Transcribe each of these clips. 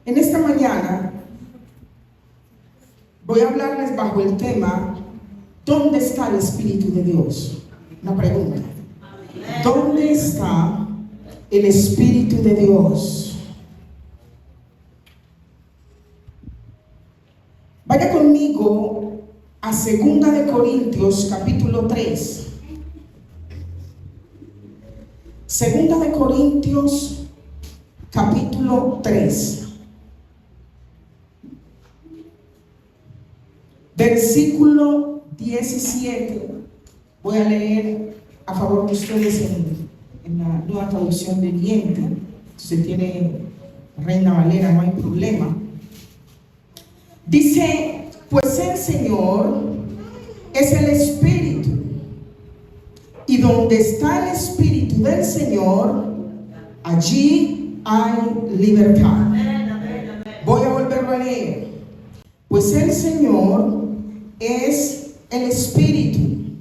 En esta mañana voy a hablarles bajo el tema ¿dónde está el Espíritu de Dios? Una pregunta. ¿Dónde está el Espíritu de Dios? Vaya conmigo a 2 de Corintios capítulo 3. 2 de Corintios capítulo 3. Versículo 17. Voy a leer a favor de ustedes en la nueva traducción viviente. Si tiene Reina Valera, no hay problema. Dice: pues el Señor es el Espíritu, y donde está el Espíritu del Señor, allí hay libertad. Voy a volverlo a leer. Pues el Señor es el Espíritu,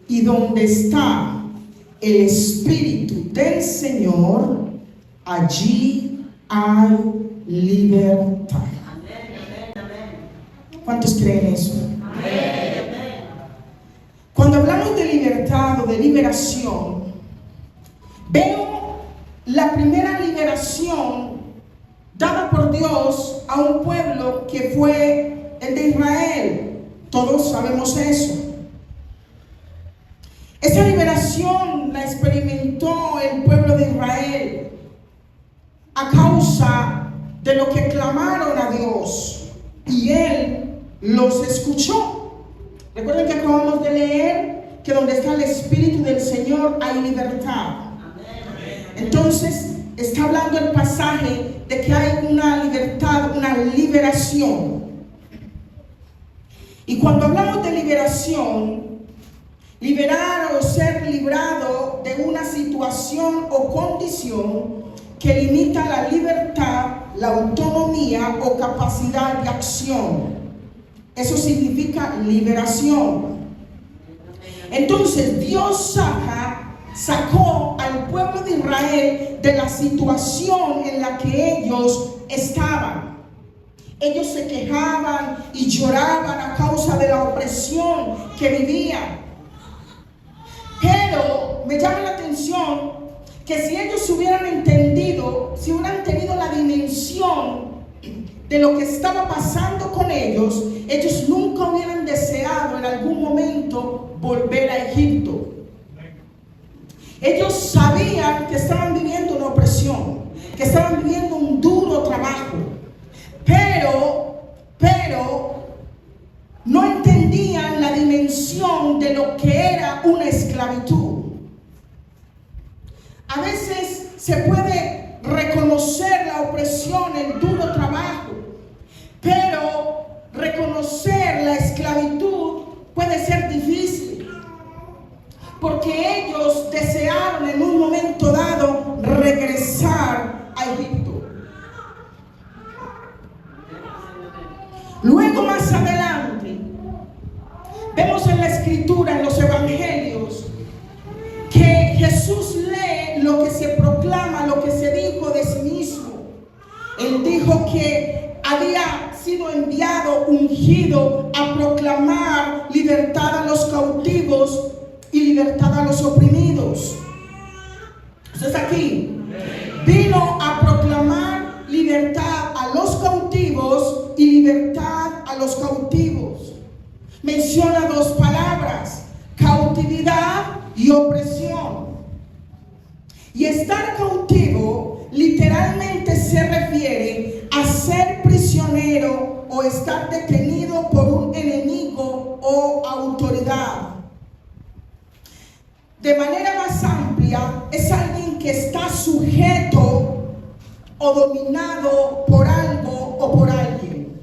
y donde está el Espíritu del Señor, allí hay libertad. ¿Cuántos creen eso? Cuando hablamos de libertad o de liberación, veo la primera liberación dada por Dios a un pueblo que fue el de Israel. Todos sabemos eso. Esa liberación la experimentó el pueblo de Israel a causa de lo que clamaron a Dios, y Él los escuchó. Recuerden que acabamos de leer que donde está el Espíritu del Señor hay libertad. Entonces está hablando el pasaje de que hay una libertad, una liberación. Y cuando hablamos de liberación, liberar o ser librado de una situación o condición que limita la libertad, la autonomía o capacidad de acción. Eso significa liberación. Entonces Dios sacó al pueblo de Israel de la situación en la que ellos estaban. Ellos se quejaban y lloraban a causa de la opresión que vivían. Pero me llama la atención que si ellos hubieran entendido, si hubieran tenido la dimensión de lo que estaba pasando con ellos, ellos nunca hubieran deseado en algún momento volver a Egipto. Ellos sabían que estaban viviendo una opresión, que estaban viviendo un duro trabajo, pero no entendían la dimensión de lo que era una esclavitud. A veces se puede reconocer la opresión, el duro trabajo, pero reconocer la esclavitud puede ser difícil, porque ellos desearon en un momento dado regresar a Egipto. Luego, más adelante, vemos en la Escritura, en los Evangelios, que Jesús lee lo que se proclama, lo que se dijo de sí mismo. Él dijo que había sido enviado, ungido a proclamar libertad a los cautivos y libertad a los oprimidos. ¿Usted está aquí? Vino a proclamar libertad a los cautivos y libertad a los cautivos. Menciona dos palabras: cautividad y opresión. Y estar cautivo literalmente se refiere a ser prisionero o estar detenido por un enemigo o autoridad. De manera más amplia, es alguien que está sujeto o dominado por algo o por alguien.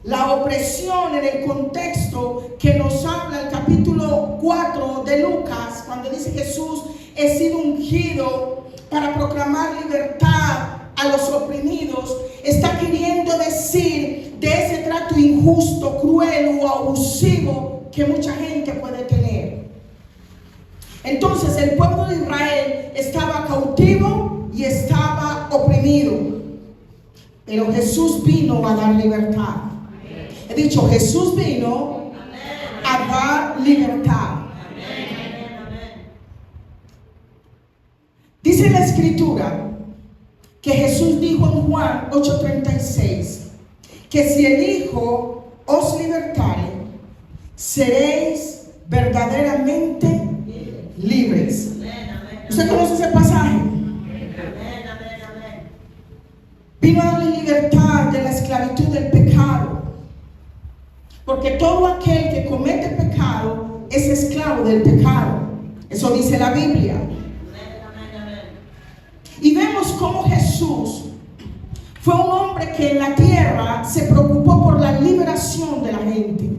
La opresión, en el contexto que nos habla el capítulo 4 de Lucas, cuando dice Jesús: he sido ungido para proclamar libertad a los oprimidos, está queriendo decir de ese trato injusto, cruel o abusivo que mucha gente puede tener. Entonces el pueblo de Israel estaba cautivo y estaba oprimido. Pero Jesús vino a dar libertad. He dicho, Jesús vino a dar libertad. Dice la escritura que Jesús dijo en Juan 8:36 que si el Hijo os libertare, seréis verdaderamente libres. ¿Usted conoce ese pasaje? Vino a darle libertad de la esclavitud del pecado, porque todo aquel que comete pecado es esclavo del pecado. Eso dice la Biblia. Y vemos cómo Jesús fue un hombre que en la tierra se preocupó por la liberación de la gente,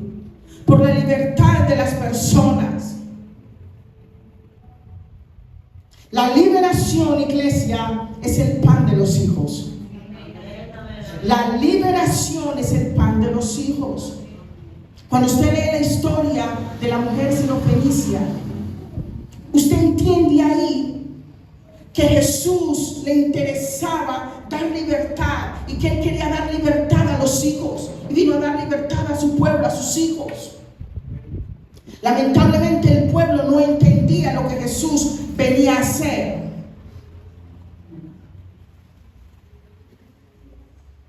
por la libertad de las personas. La liberación, iglesia, es el pan de los hijos. La liberación es el pan de los hijos. Cuando usted lee la historia de la mujer sirofenicia, usted entiende ahí que Jesús le interesaba dar libertad y que Él quería dar libertad a los hijos. Y vino a dar libertad a su pueblo, a sus hijos. Lamentablemente el pueblo no entendía lo que Jesús venía a hacer.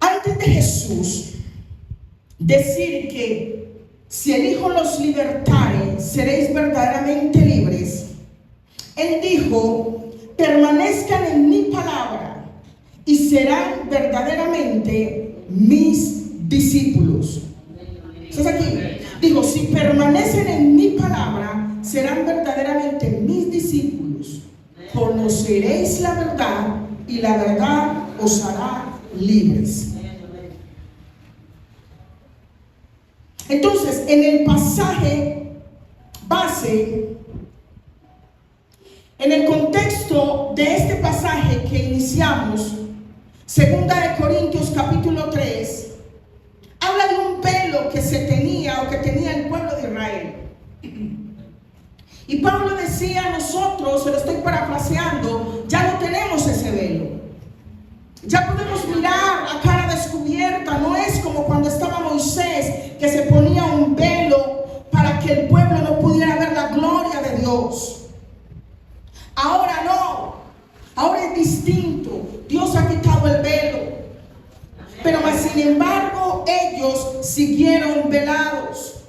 Antes de Jesús decir que si el Hijo los libertare, seréis verdaderamente libres, Él dijo: permanezcan en mi palabra y serán verdaderamente mis discípulos. ¿Estás aquí? Digo, si permanecen en mi palabra, serán verdaderamente mis discípulos. Conoceréis la verdad y la verdad os hará libres. Entonces, en el pasaje base, en el contexto de este pasaje que iniciamos, 2 Corintios capítulo 3, habla de un velo que se tenía o que tenía el pueblo de Israel. Y Pablo decía: nosotros, se lo estoy parafraseando, ya no tenemos ese velo. Ya podemos mirar a cara descubierta. No es como cuando estaba Moisés, que se ponía un velo para que el pueblo no pudiera ver la gloria de Dios. Ahora no, ahora es distinto. Dios ha quitado el velo, pero más sin embargo ellos siguieron velados.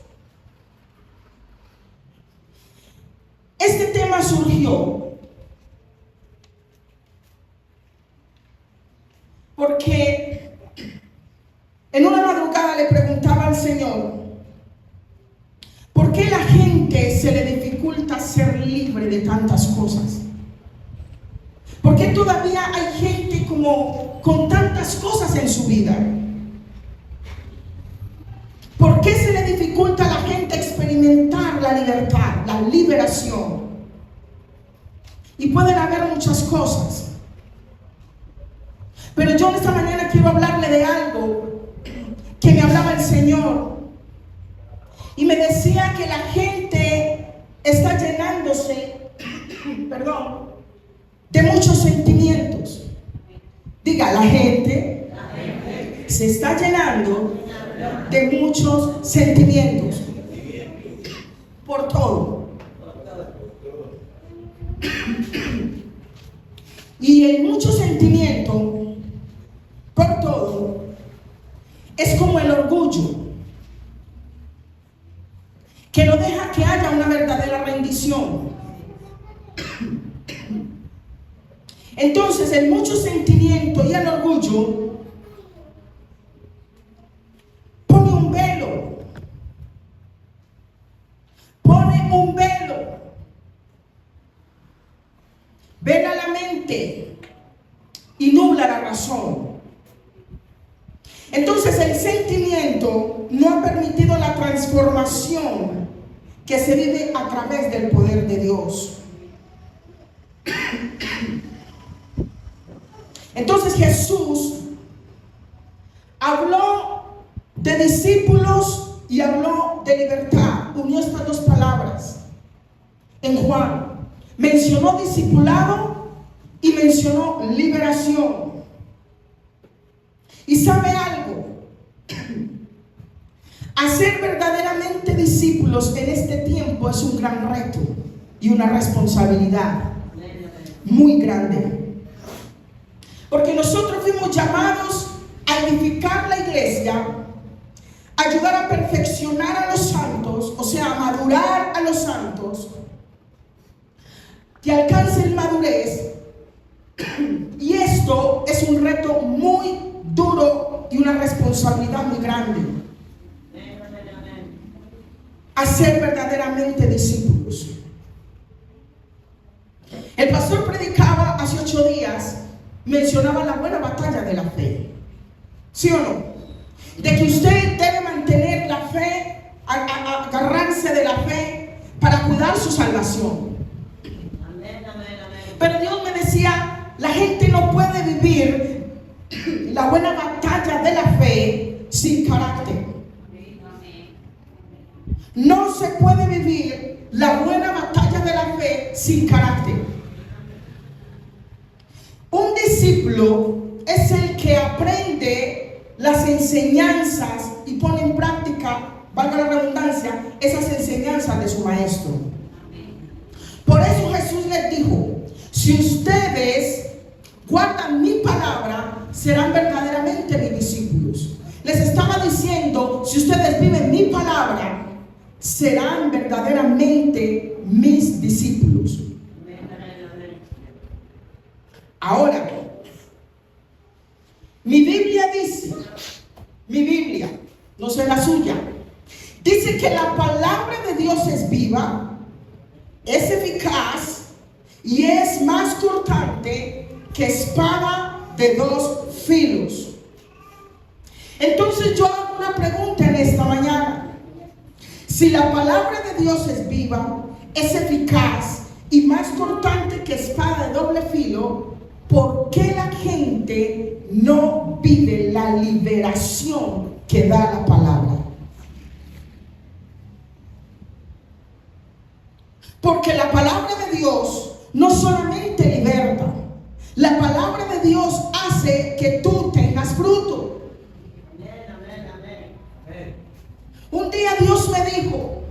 Este tema surgió porque en una madrugada le preguntaba al Señor: ¿por qué la gente se le dificulta ser libre de tantas cosas? ¿Por qué todavía hay gente como con tantas cosas en su vida? ¿Por qué se le dificulta a la gente experimentar la libertad, la liberación? Y pueden haber muchas cosas, pero yo esta mañana quiero hablarle de algo que me hablaba el Señor. Y me decía que la gente está llenándose, de muchos sentimientos. Diga, la gente se está llenando de muchos sentimientos. Por todo. Y el mucho sentimiento, por todo, es como el orgullo, que no deja que haya una verdadera rendición. Entonces, el mucho sentimiento y el orgullo pone un velo. Pone un velo. Vela la mente y nubla la razón. Entonces, el sentimiento no ha permitido la transformación que se vive a través del poder de Dios. Entonces Jesús habló de discípulos y habló de libertad. Unió estas dos palabras en Juan. Mencionó discipulado y mencionó liberación. Y sabe algo, hacer verdaderamente discípulos en este tiempo es un gran reto y una responsabilidad muy grande. Porque nosotros fuimos llamados a edificar la iglesia, ayudar a perfeccionar a los santos, o sea, a madurar a los santos, que alcancen madurez. Y esto es un reto muy duro y una responsabilidad muy grande. Hacer verdaderamente discípulos. El pastor predicaba hace 8 días, mencionaba la buena batalla de la fe. ¿Sí o no? De que usted debe mantener la fe, agarrarse de la fe para cuidar su salvación. Pero Dios me decía, la gente no puede vivir la buena batalla de la fe sin carácter. No se puede vivir la buena batalla de la fe sin carácter. Un discípulo es el que aprende las enseñanzas y pone en práctica, valga la redundancia, esas enseñanzas de su maestro. Por eso Jesús les dijo, si ustedes guardan mi palabra, serán verdaderamente mis discípulos. Les estaba diciendo, si ustedes viven mi palabra, serán verdaderamente mis discípulos. Ahora, mi Biblia dice, mi Biblia, no sé la suya, dice que la palabra de Dios es viva, es eficaz y es más cortante que espada de 2 filos. Entonces yo hago una pregunta en esta mañana. Si la palabra de Dios es viva, es eficaz y más cortante que espada de doble filo, ¿por qué la gente no vive la liberación que da la palabra? Porque la palabra de Dios no solamente liberta, la palabra de Dios hace que tú tengas fruto. Un día Dios me dijo,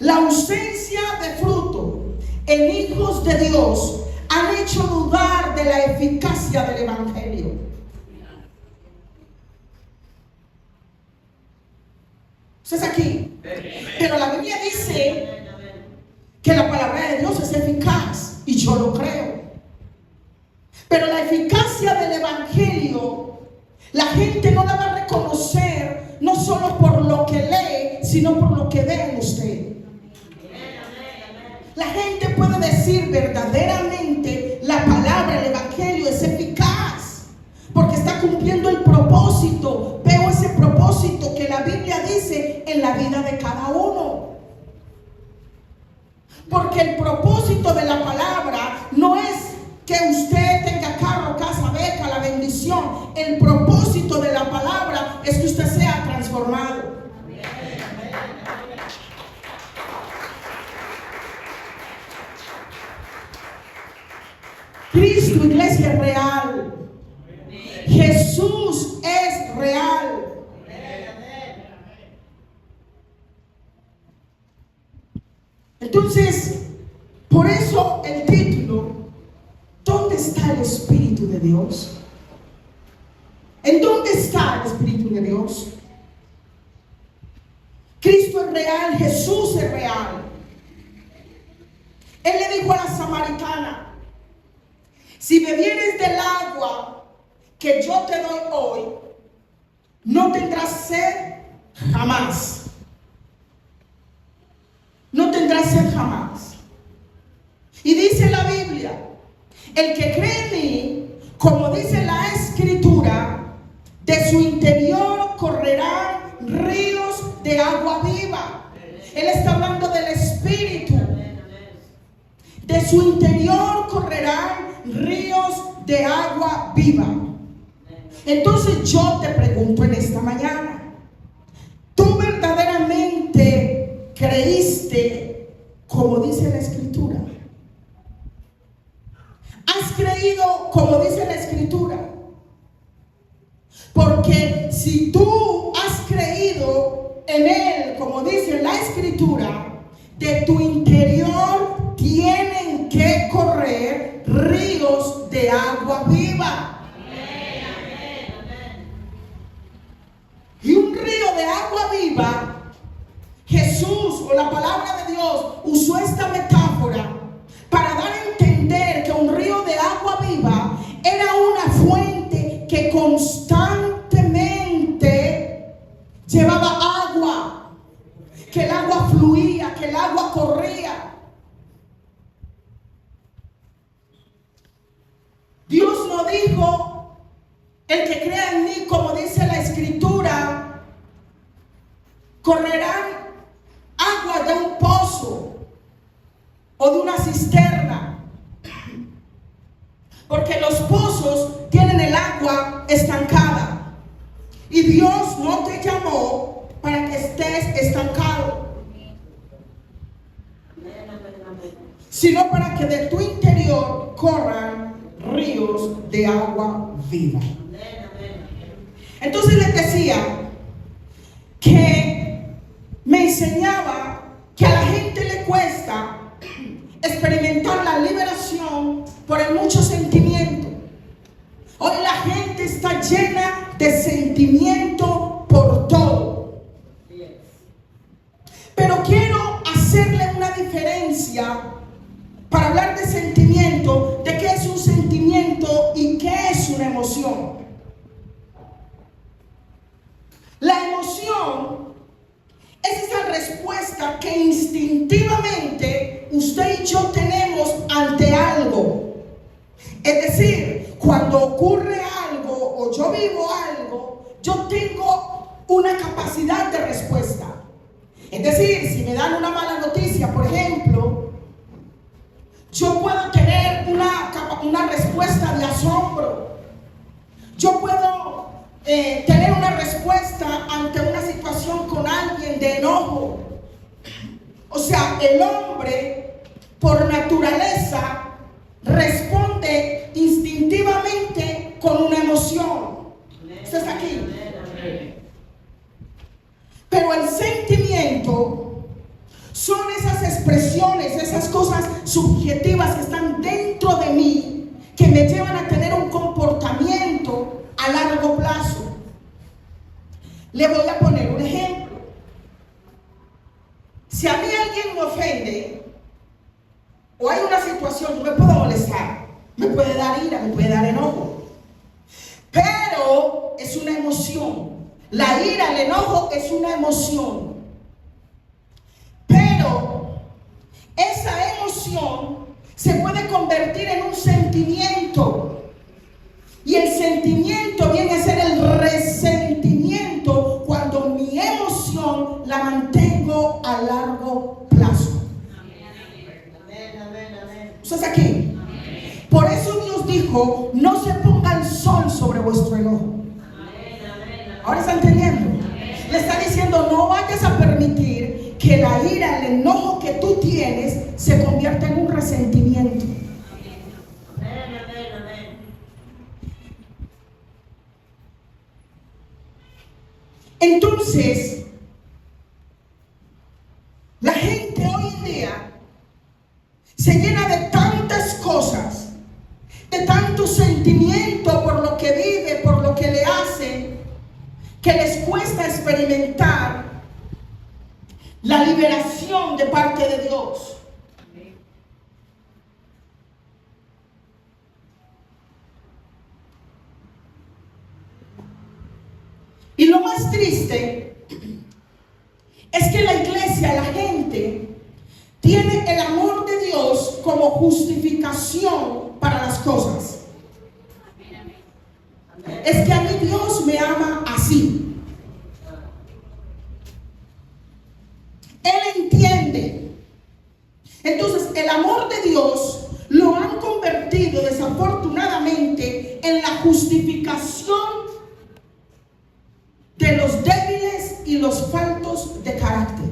la ausencia de fruto en hijos de Dios han hecho dudar de la eficacia del evangelio. ¿Usted está aquí? Pero la Biblia dice que la palabra de Dios es eficaz y yo lo creo. Pero la eficacia del evangelio, la gente no la va a reconocer no solo por lo que lee, sino por lo que ve en usted. La gente puede decir verdaderamente la palabra, el evangelio es eficaz porque está cumpliendo el propósito. Veo ese propósito que la Biblia dice en la vida de cada uno. Porque el propósito de la palabra no es que usted tenga carro, casa, beca, la bendición. El propósito de la palabra es que usted sea transformado. Cristo, iglesia, es real. Jesús es real. Entonces, por eso el título, ¿dónde está el Espíritu de Dios? ¿En dónde está el Espíritu de Dios? Cristo es real, Jesús es real. Él le dijo a la samaritana, si bebieres del agua que yo te doy hoy, no tendrás sed jamás. No tendrás sed jamás. Y dice la Biblia, el que cree en mí, como dice la Escritura, de su interior correrán ríos de agua viva. Él está hablando del Espíritu. De su interior correrán ríos de agua viva. Entonces yo te pregunto en esta mañana, ¿tú verdaderamente creíste como dice la Escritura? ¿Has creído como dice la Escritura? si tú has creído en Él, como dice la Escritura, de tu interior tienen que correr ríos de agua viva. Y un río de agua viva, Jesús o la palabra de Dios usó esta metáfora para dar a entender que un río de agua viva era una fuente que constantemente llevaba agua, que el agua fluía, que el agua corría. Dios no dijo, el que crea en mí, como dice la Escritura, correrán agua de un pozo o de una cisterna, porque los pozos tienen el agua estancada y Dios no te llamó para que estés estancado, sino para que de tu interior corran ríos de agua viva. Entonces les decía que me enseñaba que a la gente le cuesta experimentar la liberación por el mucho sentimiento. Hoy la gente está llena de sentimiento por todo. Pero quiero hacerle una diferencia para hablar de sentimiento, de qué es un sentimiento y qué es una emoción. La emoción es esa respuesta que instintivamente usted y yo tenemos ante algo. Es decir, cuando ocurre algo o yo vivo algo, yo tengo una capacidad de respuesta. Es decir, si me dan una mala noticia, por ejemplo, yo puedo tener una respuesta de asombro. Yo puedo tener una respuesta ante una situación con alguien de enojo. O sea, el hombre por naturaleza responde instintivamente con una emoción. ¿Usted está aquí? Pero el sentimiento son esas expresiones, esas cosas subjetivas que están dentro de mí, que me llevan a tener un comportamiento a largo plazo. Le voy a poner un ejemplo. Si a mí alguien me ofende o hay una situación, yo me puedo molestar, me puede dar ira, me puede dar enojo, pero es una emoción. La ira, el enojo es una emoción, pero esa emoción se puede convertir en un sentimiento. Y el sentimiento viene a ser el resentimiento cuando mi emoción la mantengo a largo plazo. ¿Estás aquí? Por eso Dios dijo, no se ponga el sol sobre vuestro enojo. ¿Ahora está entendiendo? Le está diciendo, no vayas a permitir que la ira, el enojo que tú tienes se convierta en un resentimiento. Entonces, la gente hoy en día se llena de tantas cosas, de tanto sentimiento por lo que vive, por lo que le hacen, que les cuesta experimentar la liberación de parte de Dios. Y lo más triste es que la iglesia, la gente, tiene el amor de Dios como justificación para las cosas. Es que a mí Dios me ama así. Él entiende. Entonces, el amor de Dios lo han convertido desafortunadamente en la justificación de los débiles y los faltos de carácter.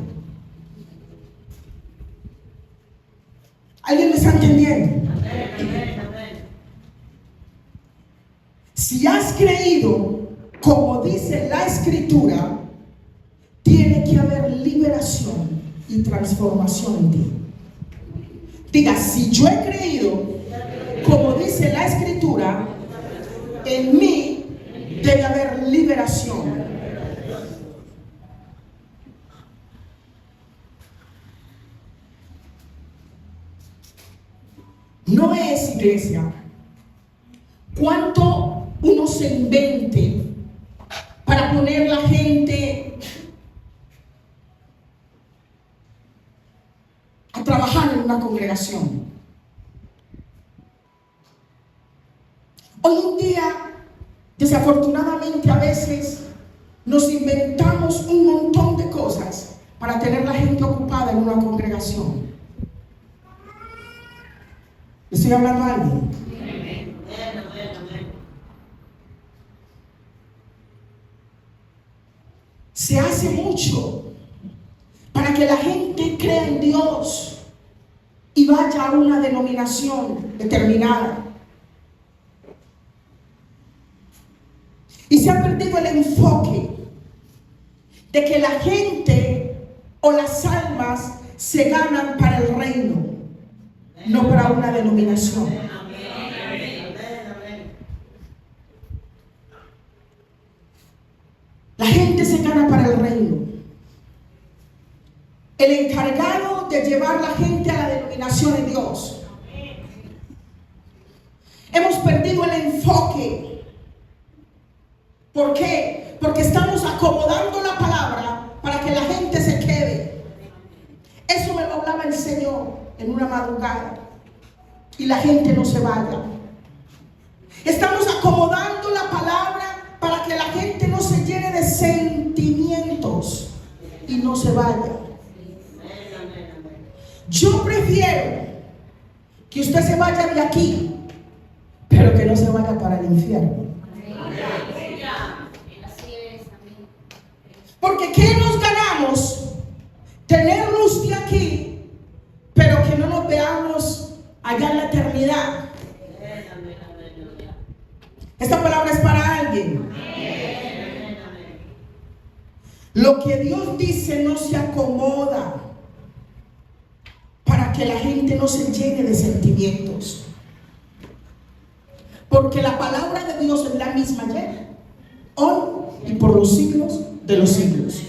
¿Alguien me está entendiendo? Si has creído como dice la Escritura, tiene que haber liberación y transformación en ti. Diga, si yo he creído, como dice la Escritura, en mí debe haber liberación. No es, iglesia, cuánto uno se invente para poner la gente a trabajar en una congregación. Hoy en día, desafortunadamente, a veces nos inventamos un montón de cosas para tener la gente ocupada en una congregación. ¿Estoy hablando a alguien? Se hace mucho para que la gente crea en Dios y vaya a una denominación determinada. Y se ha perdido el enfoque de que la gente o las almas se ganan para el reino, no para una denominación. La gente se gana para el reino. El encargado de llevar la gente a la denominación es Dios. Hemos perdido el enfoque. ¿Por qué? Porque estamos acomodando la palabra para que la gente se quede. Eso me lo hablaba el Señor en una madrugada. Y la gente no se vaya. Estamos acomodando la palabra para que la gente no se llene de sentimientos y no se vaya. Yo prefiero que usted se vaya de aquí, pero que no se vaya para el infierno. Porque ¿qué nos ganamos? Tenernos de aquí, pero que no nos veamos allá en la eternidad. Esta palabra es para alguien. Lo que Dios dice no se acomoda para que la gente no se llene de sentimientos. Porque la palabra de Dios es la misma ayer, hoy y por los siglos de los siglos.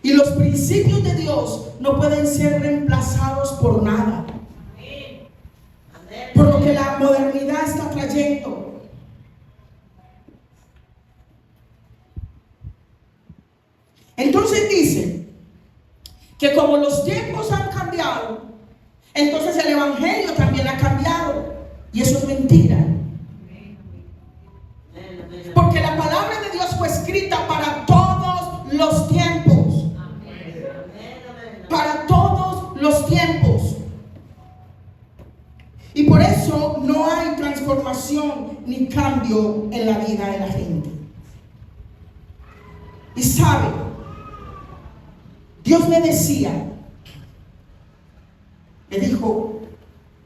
Y los principios de Dios no pueden ser reemplazados por nada. Por lo que la modernidad está trayendo. Entonces dice que como los tiempos han cambiado, entonces el evangelio también ha cambiado. Y eso es mentira. Porque la palabra de Dios fue escrita para todos los tiempos. Para todos los tiempos. Y por eso no hay transformación ni cambio en la vida de la gente. Y sabe, Dios me decía, me dijo,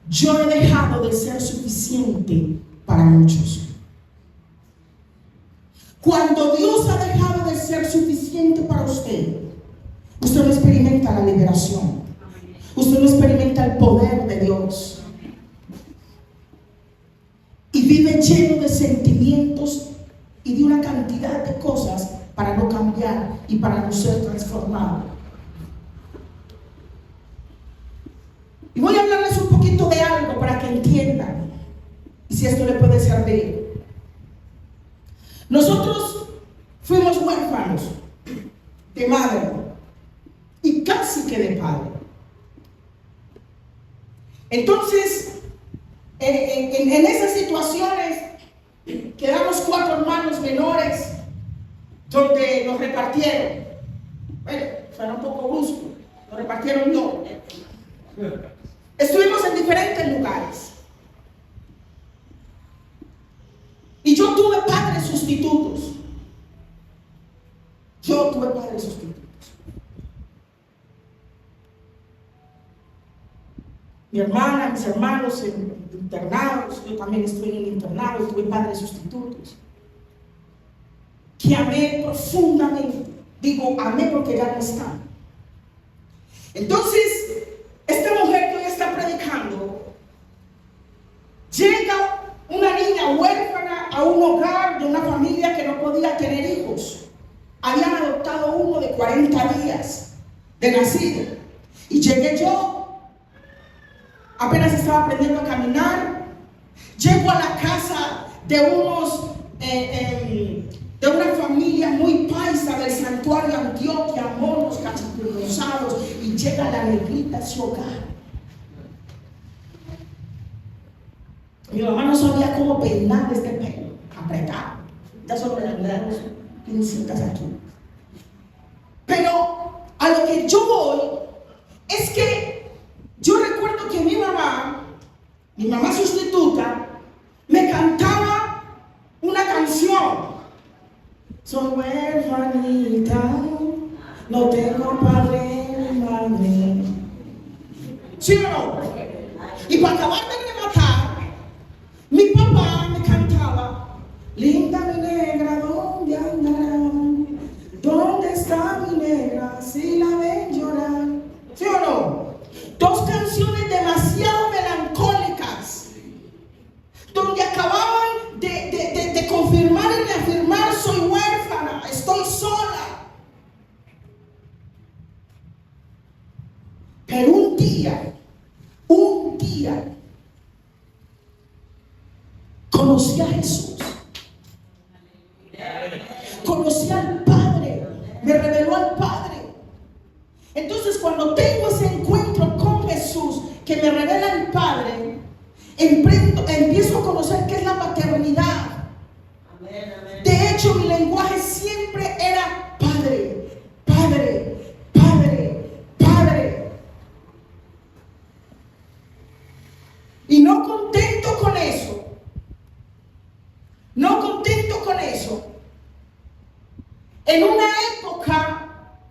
yo he dejado de ser suficiente para muchos. Cuando Dios ha dejado de ser suficiente para usted, usted no experimenta la liberación. Usted no experimenta el poder de Dios. Y vive lleno de sentimientos y de una cantidad de cosas para no cambiar y para no ser transformado. Y voy a hablarles un poquito de algo para que entiendan. Y si esto le puede servir. Nosotros fuimos huérfanos de madre y casi que de padre. Entonces, en esas situaciones quedamos 4 hermanos menores donde nos repartieron. Bueno, suena un poco brusco, nos repartieron no. Estuvimos en diferentes lugares. Y yo tuve padres sustitutos. Mi hermana, mis hermanos en internados, yo también estoy en el internado, tuve padres sustitutos, que amé profundamente. Digo, amé porque ya no están. Entonces, esta mujer que hoy está predicando, llega una niña huérfana a un hogar de una familia que no podía tener hijos. Habían adoptado uno de 40 días de nacido. Y llegué yo, apenas estaba aprendiendo a caminar. Llego a la casa de de una familia muy paisa del santuario Antioquia, monos, cachapurrosados, y llega la negrita a su hogar. Mi mamá no sabía cómo peinar este pelo, apretado. Ya solo le damos pincitas aquí. Pero a lo que yo voy es que yo recuerdo que mi mamá sustituta, me cantaba una canción. Soy huérfanita, no tengo padre ni madre. ¿Sí o no? Y para acabar de rematar, mi papá me cantaba: linda mi negra, ¿dónde andará? ¿Dónde está mi negra? Si la ven llorar. ¿Sí o no? Dos canciones demasiado melancólicas, donde acababan de confirmar y reafirmar: soy huérfana, estoy sola. Pero un día, conocí a Jesús. Conocí al Padre, me reveló al Padre. Entonces, cuando tengo ese encuentro con Jesús, que me revela el Padre, empiezo a conocer qué es la paternidad. De hecho, mi lenguaje siempre era Padre, Padre, Padre, Padre. Y no contento con eso, en una época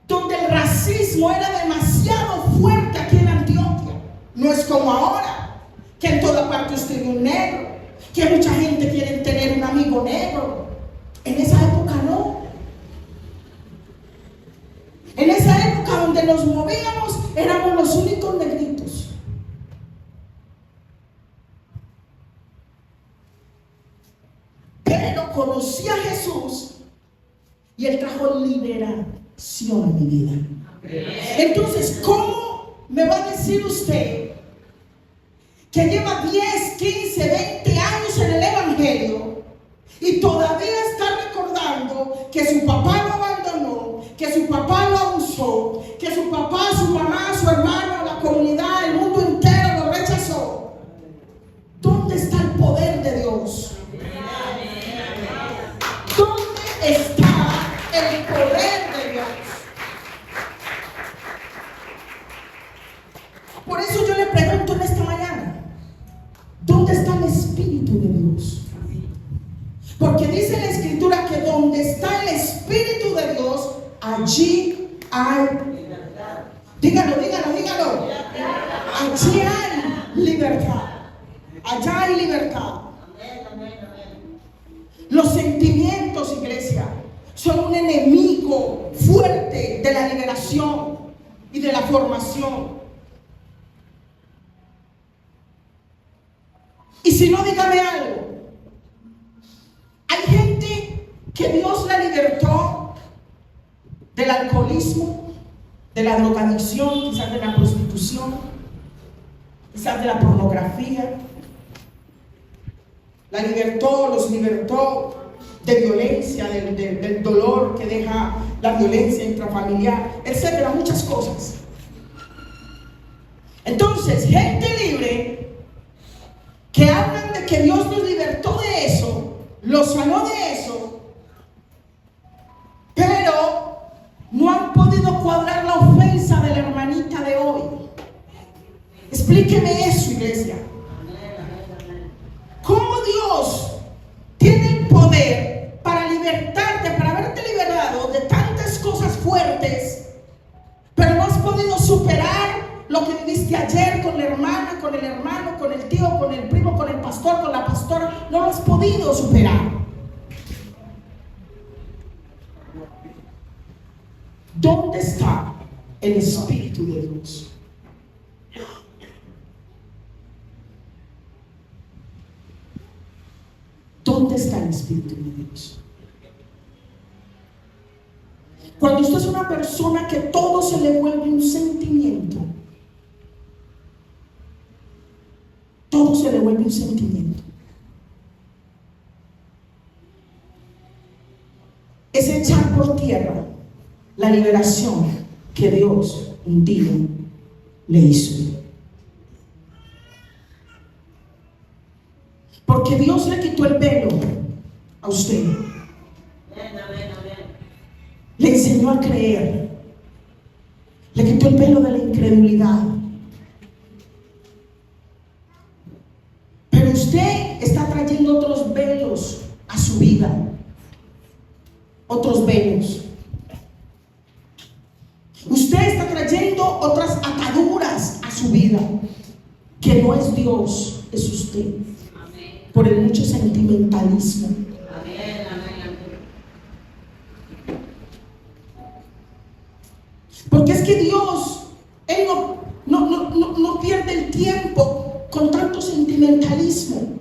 donde el racismo era demasiado fuerte aquí en Antioquia, no es como ahora, que en toda parte usted ve un negro, que mucha gente quiere tener un amigo negro. En esa época no. En esa época donde nos movíamos, éramos los únicos negritos. Pero conocí a Jesús y Él trajo liberación a mi vida. Entonces, ¿cómo me va a decir usted que lleva 10, 15, 20 años en el Evangelio y todavía está recordando que su papá lo abandonó, que su papá lo abusó, que su papá, su mamá, su hermano, la comunidad, el mundo entero lo rechazó? ¿Dónde está el poder de Dios? ¿Dónde está el poder de Dios? Por eso yo le pregunto en esta mañana, ¿dónde está el Espíritu de Dios? Porque dice la Escritura que donde está el Espíritu de Dios, allí hay libertad. Dígalo. Allí hay libertad. Allá hay libertad. Los sentimientos, iglesia, son un enemigo fuerte de la liberación y de la formación. Y si no, dígame algo. Hay gente que Dios la libertó del alcoholismo, de la drogadicción, quizás de la prostitución, quizás de la pornografía. Los libertó de violencia, del dolor que deja la violencia intrafamiliar, etcétera, muchas cosas. Entonces, gente libre que hablan de que Dios los libertó de eso, los sanó de eso, pero no han podido cuadrar la ofensa de la hermanita de hoy. Explíqueme eso, iglesia. ¿Cómo Dios tiene el poder para libertarte, para haberte liberado de tantas cosas fuertes, pero no has podido superar lo que viviste ayer con la hermana, con el hermano, con el tío, con el primo, podido superar. ¿Dónde está el Espíritu de Dios? ¿Dónde está el Espíritu de Dios? Cuando usted es una persona que todo se le vuelve un sentimiento, todo se le vuelve un sentimiento, es echar por tierra la liberación que Dios un día le hizo. Porque Dios le quitó el velo a usted. Le enseñó a creer. Le quitó el velo de la incredulidad. Pero usted está trayendo otros velos a su vida. Otros velos. Usted está trayendo otras ataduras a su vida. Que no es Dios, es usted. Por el mucho sentimentalismo. Porque es que Dios, Él no pierde el tiempo con tanto sentimentalismo.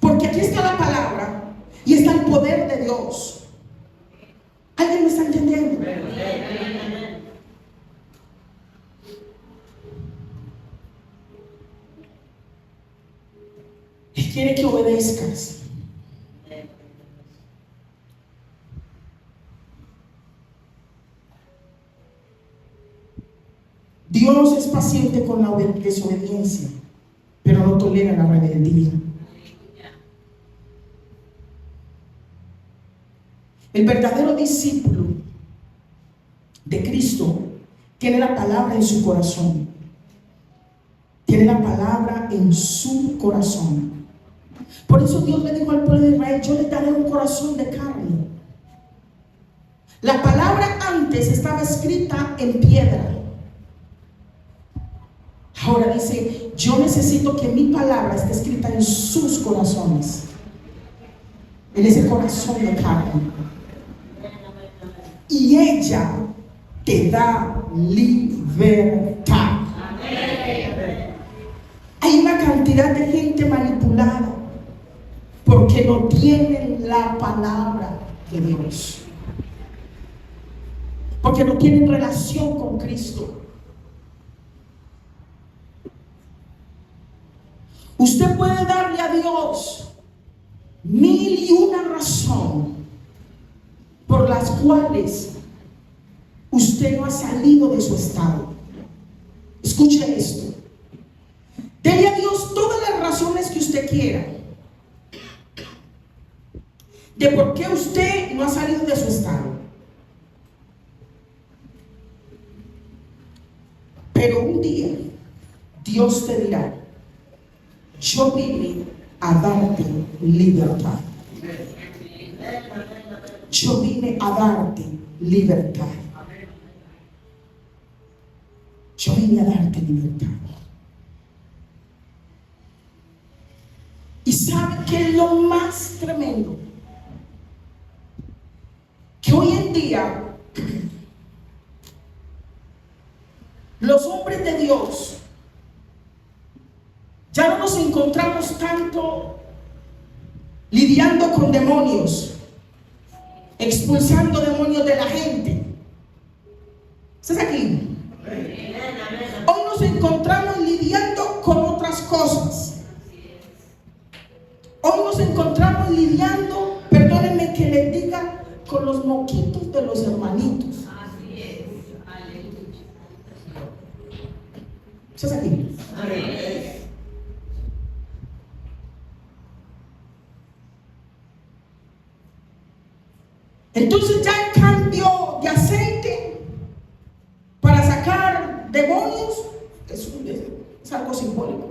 Porque aquí está la palabra y está el poder de Dios. ¿Alguien me está entendiendo? Él quiere que obedezcas. Dios es paciente con la desobediencia, pero no tolera la rebeldía. El verdadero discípulo de Cristo tiene la palabra en su corazón. Tiene la palabra en su corazón. Por eso Dios le dijo al pueblo de Israel: yo les daré un corazón de carne. La palabra antes estaba escrita en piedra. Ahora dice: yo necesito que mi palabra esté escrita en sus corazones, en ese corazón de carne. Y ella te da libertad. Hay una cantidad de gente manipulada porque no tienen la palabra de Dios, porque no tienen relación con Cristo. Usted puede darle a Dios 1001 razón por las cuales usted no ha salido de su estado. Escuche esto. Dele a Dios todas las razones que usted quiera de por qué usted no ha salido de su estado. Pero un día Dios te dirá: yo vine a darte libertad. Yo vine a darte libertad. Yo vine a darte libertad. ¿Y sabe qué es lo más tremendo? Que hoy en día los hombres de Dios ya no nos encontramos tanto lidiando con demonios, expulsando demonios de la gente. ¿Estás aquí? Hoy nos encontramos lidiando con otras cosas. Hoy nos encontramos lidiando, perdónenme que les diga, con los moquitos de los hermanitos. Así es. Aleluya. ¿Estás aquí? Entonces ya el cambio de aceite para sacar demonios es algo simbólico.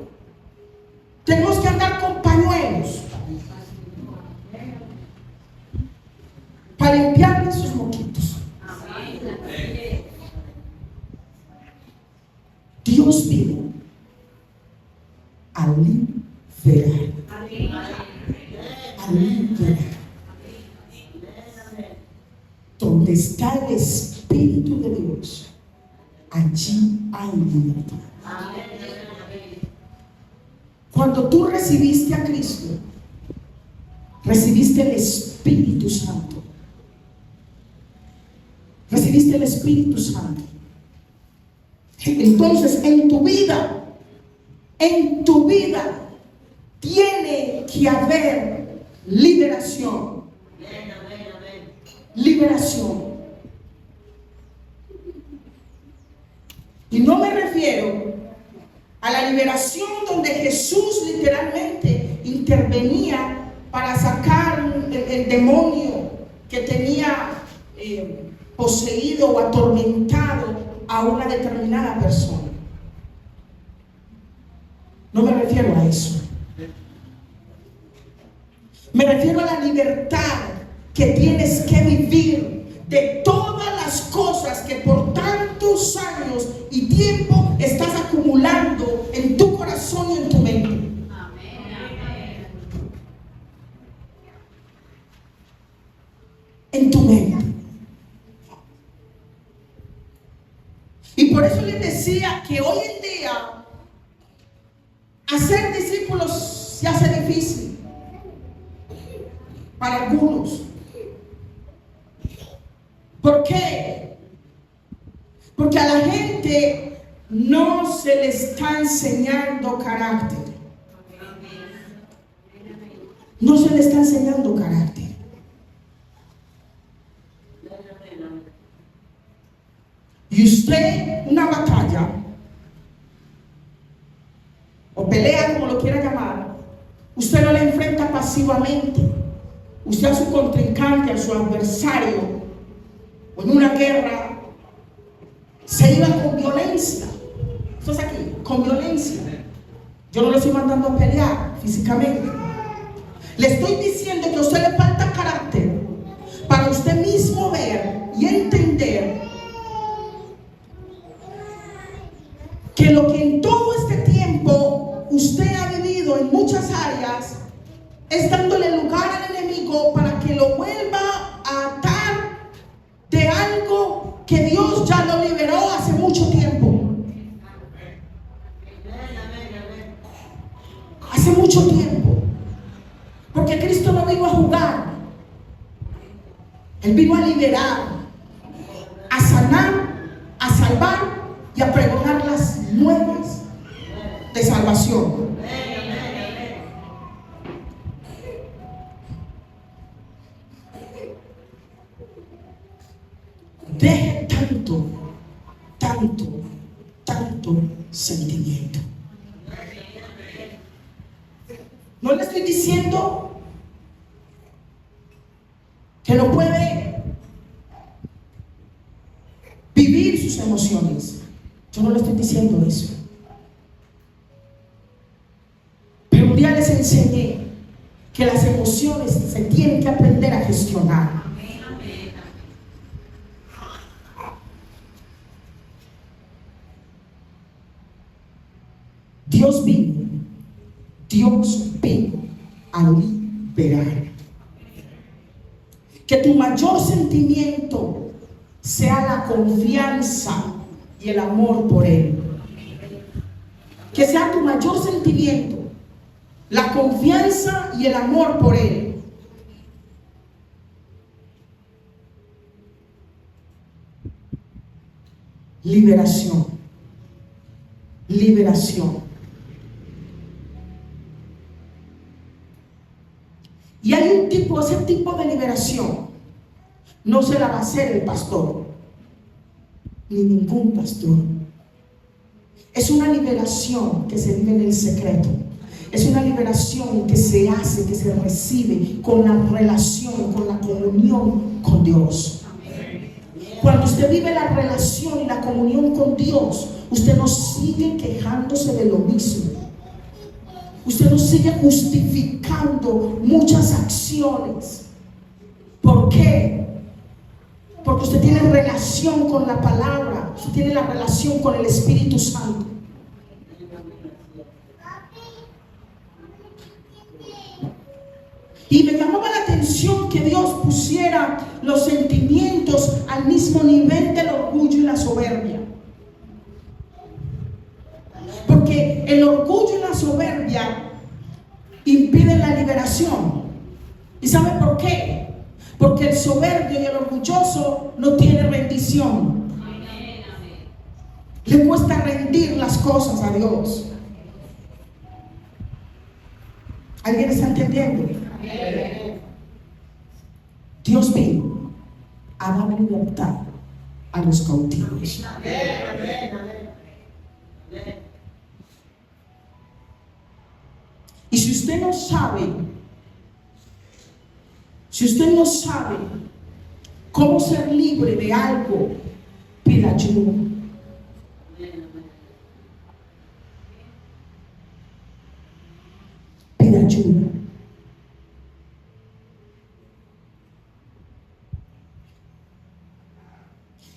Tenemos que andar con pañuelos para limpiarle sus moquitos. Dios vino a liberar. a liberar. Donde está el Espíritu de Dios, allí hay libertad. Cuando tú recibiste a Cristo, recibiste el Espíritu Santo. Recibiste el Espíritu Santo. Entonces en tu vida tiene que haber liberación. Liberación. Y no me refiero a la liberación donde Jesús literalmente intervenía para sacar el demonio que tenía poseído o atormentado a una determinada persona. No me refiero a eso. Me refiero a la libertad que tienes que vivir de todas las cosas que por tantos años y tiempo estás acumulando en tu corazón y en tu mente. En tu mente. Y por eso les decía que hoy en día hacer discípulos se hace difícil para algunos. ¿Por qué? Porque a la gente no se le está enseñando carácter. No se le está enseñando carácter. Y usted, una batalla, o pelea, como lo quiera llamar, usted no la enfrenta pasivamente. Usted a su contrincante, a su adversario, o en una guerra, se iba con violencia. Esto es aquí, con violencia. Yo no le estoy mandando a pelear físicamente. Le estoy diciendo que a usted le falta carácter para usted mismo ver y entender que lo que en todo este tiempo usted ha vivido en muchas áreas es dándole lugar al enemigo para que lo vuelva a atar de algo que Dios ya lo liberó hace mucho tiempo. Hace mucho tiempo. Porque Cristo no vino a jugar. Él vino a liberar, a sanar, a salvar y a pregonar las nuevas de salvación. Deje tanto sentimiento. No le estoy diciendo que no puede vivir sus emociones. Yo no le estoy diciendo eso. Pero un día les enseñé que las emociones se tienen que aprender a gestionar. Dios vino a liberar. Que tu mayor sentimiento sea la confianza y el amor por Él. Que sea tu mayor sentimiento la confianza y el amor por Él. Liberación. Liberación. Y hay ese tipo de liberación no se la va a hacer el pastor, ni ningún pastor. Es una liberación que se vive en el secreto. Es una liberación que se hace, que se recibe con la relación, con la comunión con Dios. Cuando usted vive la relación y la comunión con Dios, usted no sigue quejándose de lo mismo. Usted no sigue justificando muchas acciones. ¿Por qué? Porque usted tiene relación con la palabra. Usted tiene la relación con el Espíritu Santo. Y me llamaba la atención que Dios pusiera los sentimientos al mismo nivel del orgullo y la soberbia. Porque el orgullo y la soberbia impiden la liberación. ¿Y sabe por qué? Porque el soberbio y el orgulloso no tiene rendición. Le cuesta rendir las cosas a Dios. ¿Alguien está entendiendo? Dios vino a dar libertad a los cautivos. Y si usted no sabe cómo ser libre de algo, pida ayuda. Pida ayuda.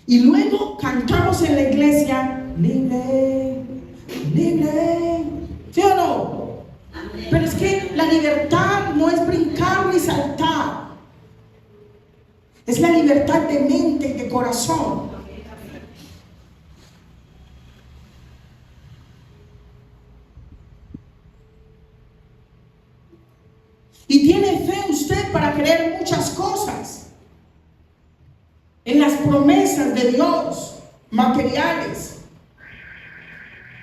Y luego cantamos en la iglesia, libre, libre. ¿Sí o no? Pero es que la libertad no es brincar ni saltar. Es la libertad de mente y de corazón. Y tiene fe usted para creer muchas cosas en las promesas de Dios materiales,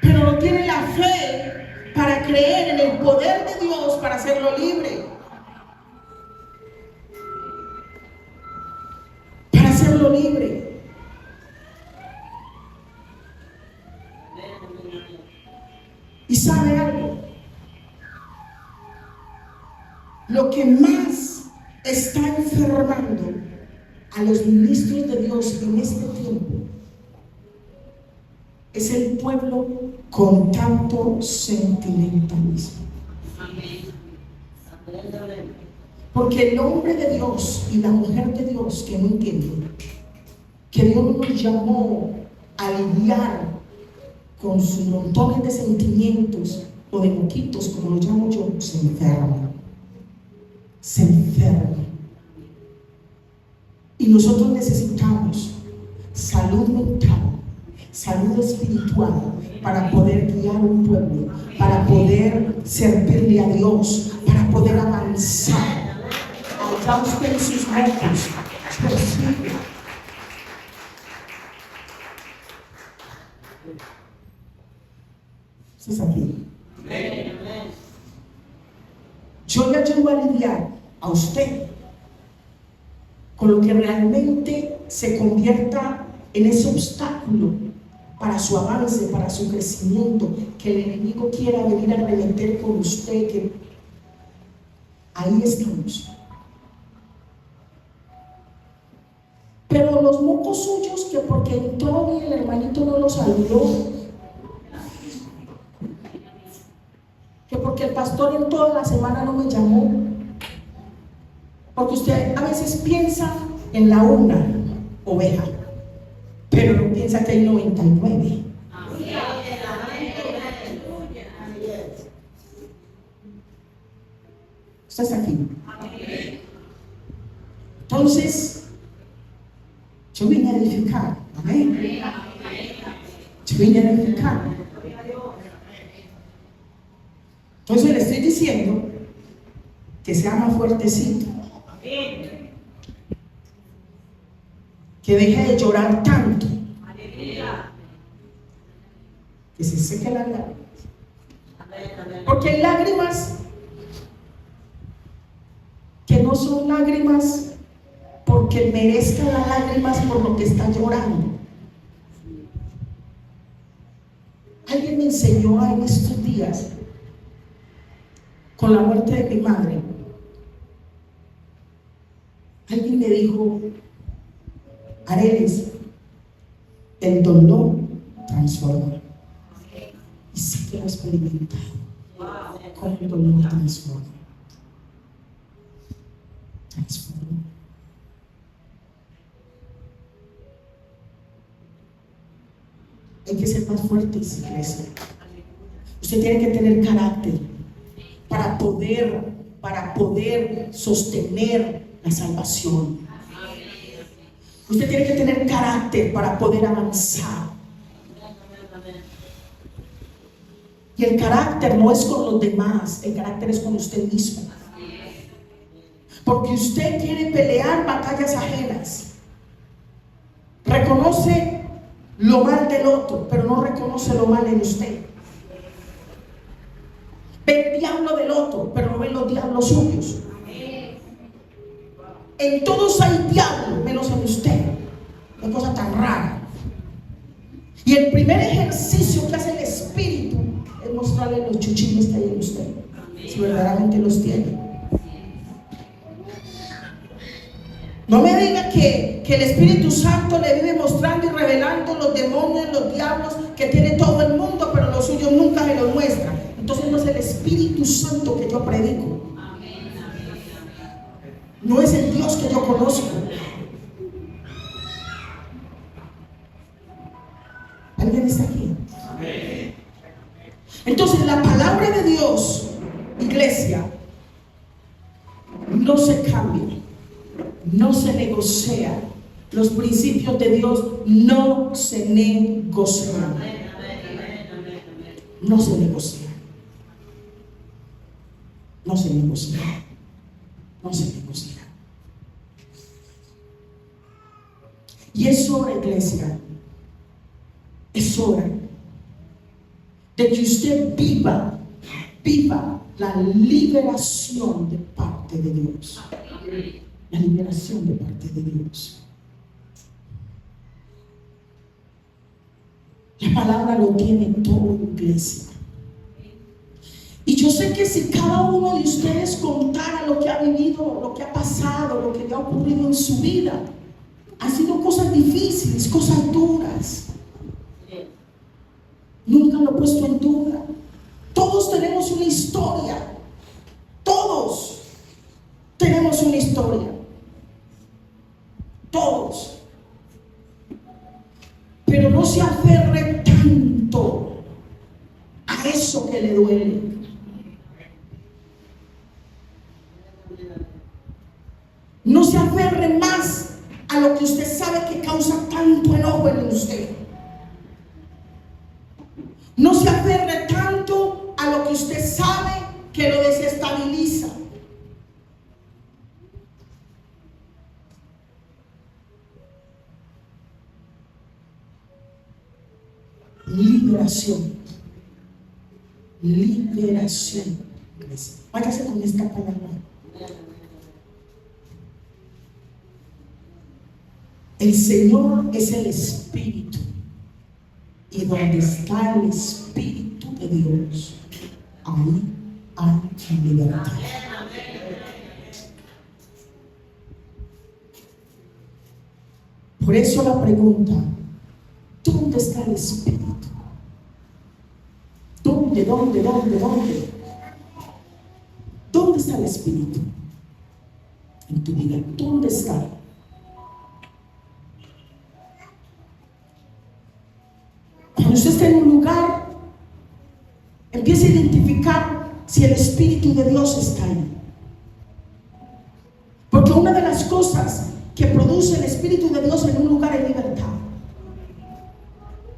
pero no tiene la fe para creer en el poder de Dios para hacerlo libre, para hacerlo libre. ¿Y sabe algo? Lo que más está enfermando a los ministros de Dios en este tiempo es el pueblo con tanto sentimentalismo. Porque el hombre de Dios y la mujer de Dios que no entienden que Dios no nos llamó a lidiar con sus montones de sentimientos o de moquitos, como lo llamo yo, se enferman. Se enferman. Y nosotros necesitamos salud mental, salud espiritual, para poder guiar un pueblo, para poder servirle a Dios, para poder avanzar. Allá usted en sus mocos, prosigue. ¿Estás aquí? Yo le ayudo a lidiar a usted con lo que realmente se convierta en ese obstáculo para su avance, para su crecimiento, que el enemigo quiera venir a arremeter con usted, que ahí estamos. Pero los mocos suyos, que porque entró y el hermanito no lo saludó, que porque el pastor en toda la semana no me llamó, porque usted a veces piensa en la una oveja, pero no piensa que hay 99. ¿Usted está aquí? Entonces, yo vine a edificar. Amén. Yo vine a edificar. Entonces le estoy diciendo que sea más fuertecito, que deje de llorar tanto, que se seque las lágrimas, porque hay lágrimas que no son lágrimas porque merezca las lágrimas por lo que está llorando. Alguien me enseñó en estos días, con la muerte de mi madre, alguien me dijo: Arelis, el dolor transforma. Y sí que lo he experimentado, como el dolor transforma. Transforma. Hay que ser más fuertes, iglesia. Usted tiene que tener carácter para poder para poder sostener la salvación. Usted tiene que tener carácter para poder avanzar. Y el carácter no es con los demás, el carácter es con usted mismo. Porque usted quiere pelear batallas ajenas. Reconoce lo mal del otro, pero no reconoce lo mal en usted. Ve el diablo del otro, pero no ve los diablos suyos. En todos hay diablo, menos en usted. Una cosa tan rara. Y el primer ejercicio que hace el Espíritu es mostrarle los chuchines que hay en usted, si verdaderamente los tiene. No me diga que el Espíritu Santo le vive mostrando y revelando los demonios, los diablos que tiene todo el mundo, pero los suyos nunca se los muestra. Entonces no es el Espíritu Santo que yo predico. No es el Dios que yo conozco. ¿Alguien está aquí? Entonces la palabra de Dios, iglesia, no se cambia, no se negocia. Los principios de Dios no se negocian. No se negocia. No se negocia. No se negocia. Y es hora, iglesia, es hora de que usted viva la liberación de parte de Dios. La liberación de parte de Dios. La palabra lo tiene todo, iglesia. Y yo sé que si cada uno de ustedes contara lo que ha vivido, lo que ha pasado, lo que le ha ocurrido en su vida, han sido cosas difíciles, cosas duras. Nunca lo he puesto en duda. Todos tenemos una historia. Todos tenemos una historia. Todos. Pero no se aferre tanto a eso que le duele. No se aferre más a lo que usted sabe que causa tanto enojo en usted. No se aferre tanto a lo que usted sabe que lo desestabiliza. Liberación. Liberación. Váyase con esta palabra. El Señor es el Espíritu. Y donde está el Espíritu de Dios, ahí hay libertad. Por eso la pregunta: ¿dónde está el Espíritu? ¿Dónde? ¿Dónde está el Espíritu en tu vida? ¿Dónde está? Cuando usted esté en un lugar, empiece a identificar si el Espíritu de Dios está ahí. Porque una de las cosas que produce el Espíritu de Dios en un lugar es libertad.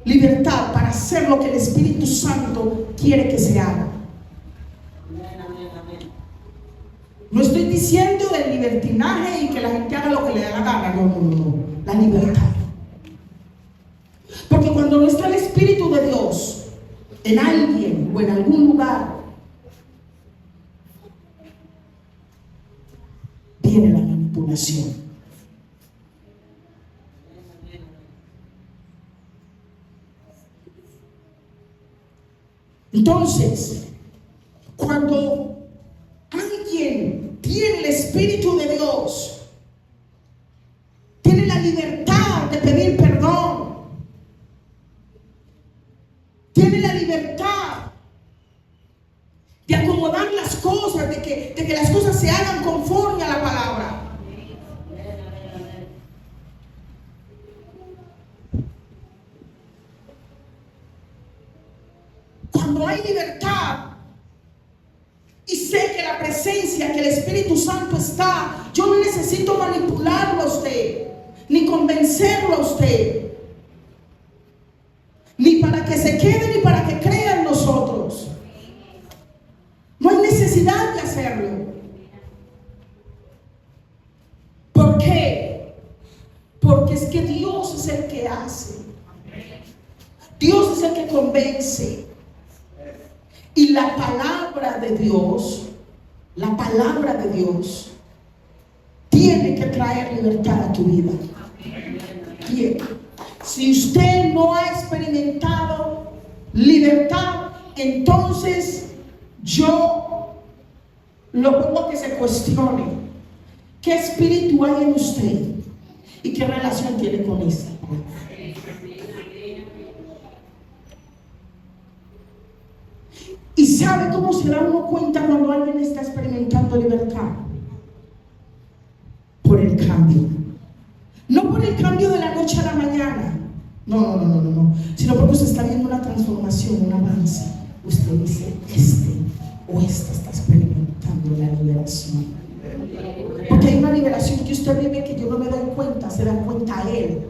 Libertad para hacer lo que el Espíritu Santo quiere que se haga. No estoy diciendo del libertinaje y que la gente haga lo que le da la gana. No. La libertad. Porque cuando no está el Espíritu de Dios en alguien o en algún lugar, viene la manipulación. Entonces, cuando alguien tiene el Espíritu de Dios, tiene la libertad de pedir perdón, tiene la libertad de acomodar las cosas, de que las cosas se hagan conforme a la palabra. Cuando hay libertad y sé que la presencia evidencia que el Espíritu Santo está. Yo no necesito manipularlo a usted, ni convencerlo a usted, ni para que se quede, ni para que crea en nosotros. No hay necesidad de hacerlo. ¿Por qué? Porque es que Dios es el que hace. Dios es el que convence. Y la palabra de Dios tiene que traer libertad a tu vida. Tiene. Si usted no ha experimentado libertad, entonces yo lo pongo a que se cuestione qué espíritu hay en usted y qué relación tiene con ese. ¿Y sabe cómo se da uno cuenta cuando alguien está experimentando libertad? Por el cambio. No por el cambio de la noche a la mañana. No. Sino porque usted está viendo una transformación, un avance. Usted dice, esta está experimentando la liberación. Porque hay una liberación que usted vive que yo no me doy cuenta, se da cuenta a él.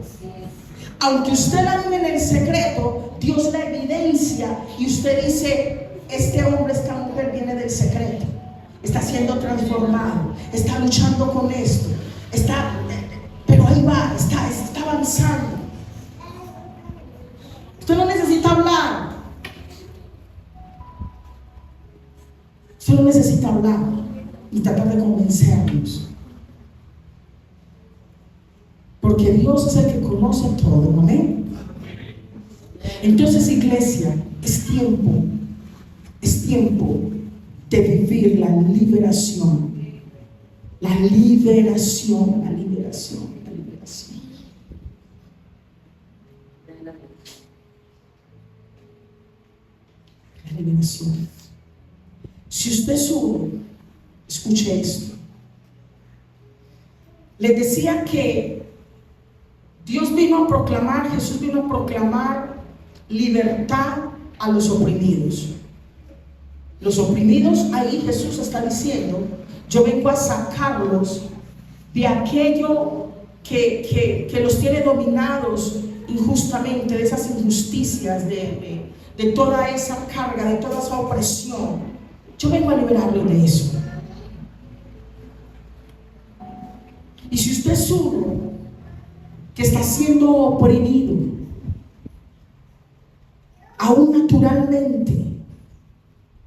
Aunque usted la vive en el secreto, Dios la evidencia y usted dice, este hombre, esta mujer viene del secreto, está siendo transformado, está luchando con esto, pero ahí va, está avanzando. Usted no necesita hablar, solo necesita hablar y tratar de convencernos, porque Dios es el que conoce todo. Amén. Entonces, iglesia, es tiempo de vivir la liberación. La liberación. Si usted sube, escuche esto. Les decía que Jesús vino a proclamar libertad a los oprimidos. Los oprimidos, ahí Jesús está diciendo, yo vengo a sacarlos de aquello que los tiene dominados injustamente, de esas injusticias, de toda esa carga, de toda esa opresión. Yo vengo a liberarlos de eso. Y si usted es uno que está siendo oprimido, aún naturalmente,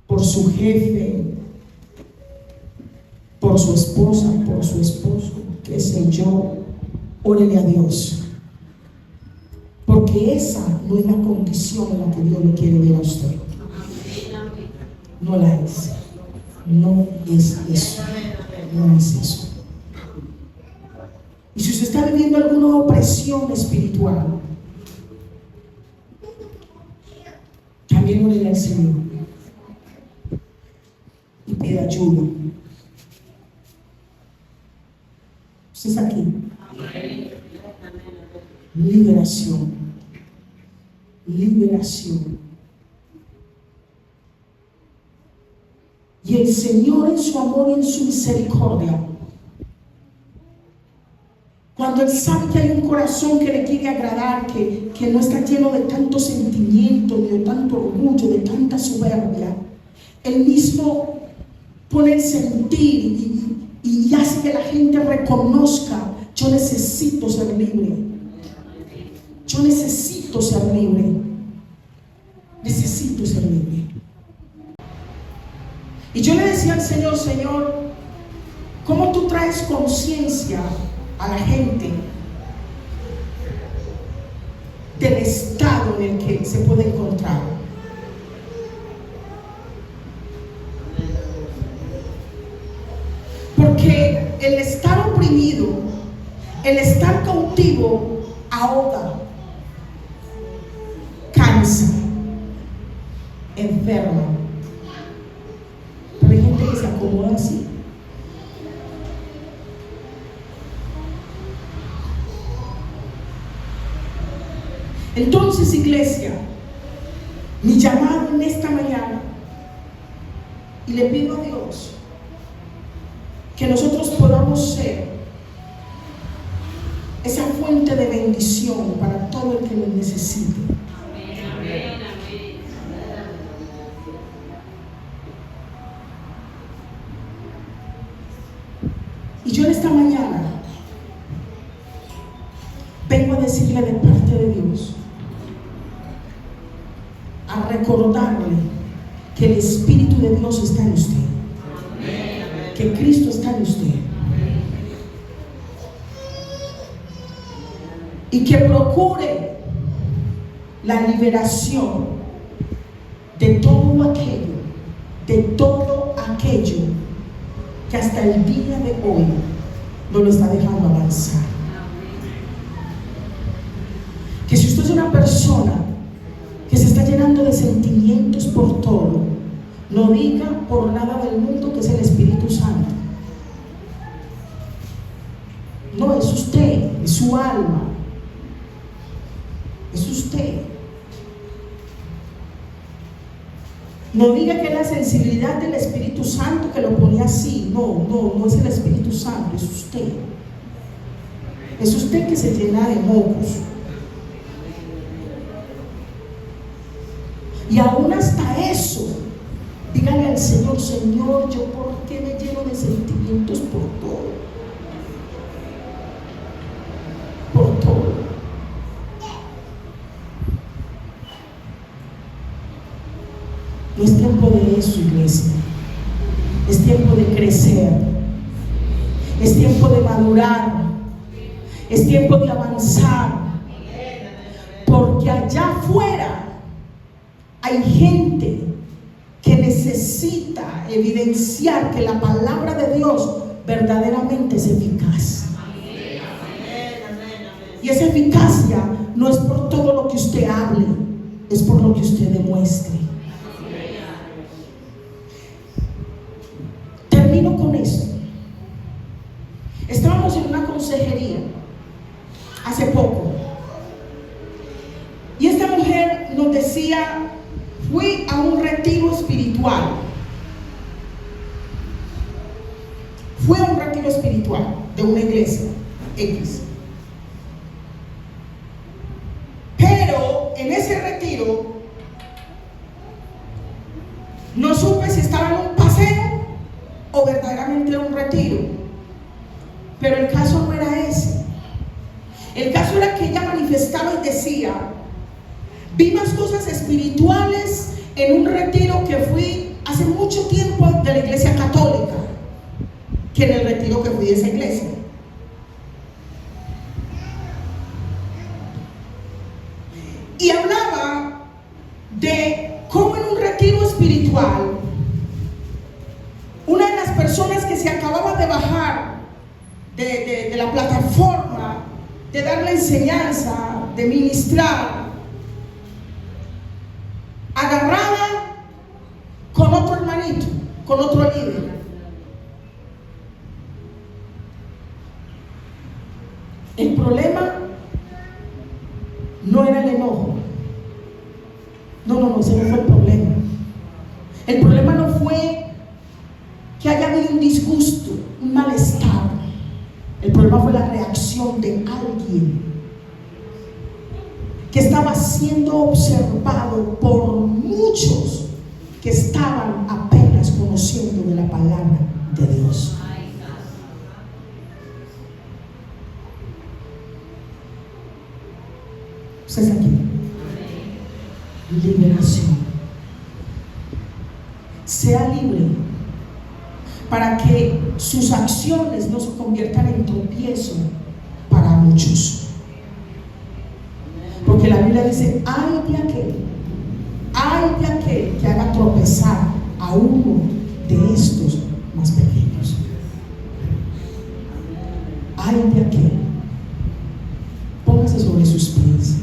por su jefe, por su esposa, por su esposo, qué sé yo, órele a Dios, porque esa no es la condición en la que Dios le quiere ver a usted. No la es. No es eso. No es eso. Y si usted está viviendo alguna opresión espiritual, también órele al Señor y pide ayuda. Usted está aquí. Liberación. Y el Señor, en su amor y en su misericordia, cuando Él sabe que hay un corazón que le quiere agradar, que no está lleno de tanto sentimiento, ni de tanto orgullo, de tanta soberbia, Él mismo pone el sentir y hace que la gente reconozca: yo necesito ser libre. Yo necesito ser libre. Necesito ser libre. Y yo le decía al Señor: Señor, ¿cómo tú traes conciencia a la gente del estado en el que se puede encontrar? Porque el estar oprimido, el estar cautivo, ahoga, cansa, enferma. Pero hay gente que se acomoda así. Entonces, iglesia, mi llamado en esta mañana, y le pido a Dios que nosotros podamos ser esa fuente de bendición para todo el que lo necesite. Y yo en esta mañana vengo a decirle de parte de Dios, a recordarle que el Espíritu de Dios está en usted, que Cristo está en usted, y que procure la liberación de todo aquello que hasta el día de hoy no lo está dejando avanzar. Que si usted es una persona que se está llenando de sentimientos por todo, no diga por nada del mundo que es el Espíritu Santo. No, es usted, es su alma, es usted. No diga que es la sensibilidad del Espíritu Santo que lo pone así. No es el Espíritu Santo, es usted. Es usted que se llena de mocos. Y aún hasta eso, dígale al Señor: Señor, ¿yo por qué me lleno de sentimientos por todo? Por todo. No es tiempo de eso, iglesia. Es tiempo de crecer. Es tiempo de madurar. Es tiempo de avanzar. Porque allá afuera hay gente que necesita evidenciar que la palabra de Dios verdaderamente es eficaz. Y esa eficacia no es por todo lo que usted hable, es por lo que usted demuestre. Termino con esto. Estábamos en una consejería hace poco y esta mujer nos decía: fui a un retiro espiritual. Fui a un retiro espiritual de una iglesia X. Pero en ese retiro no supe si estaba en un paseo o verdaderamente era un retiro. Pero el caso no era ese. El caso era que ella manifestaba y decía: vi más cosas espirituales en un retiro que fui hace mucho tiempo de la iglesia católica que en el retiro que fui de esa iglesia. Y hablaba de cómo en un retiro espiritual una de las personas que se acababa de bajar de la plataforma de dar la enseñanza, de ministrar, agarrada con otro hermanito, con otro líder. El problema no era el enojo. No, ese no fue el problema. El problema no fue que haya habido un disgusto, un malestar. El problema fue la reacción de alguien que estaba siendo observado por muchos que estaban apenas conociendo de la palabra de Dios. ¿Usted está aquí? Liberación. Sea libre para que sus acciones no se conviertan en tropiezo para muchos. Porque la Biblia dice: ay de aquel que haga tropezar a uno de estos más pequeños. Ay de aquel. Póngase sobre sus pies.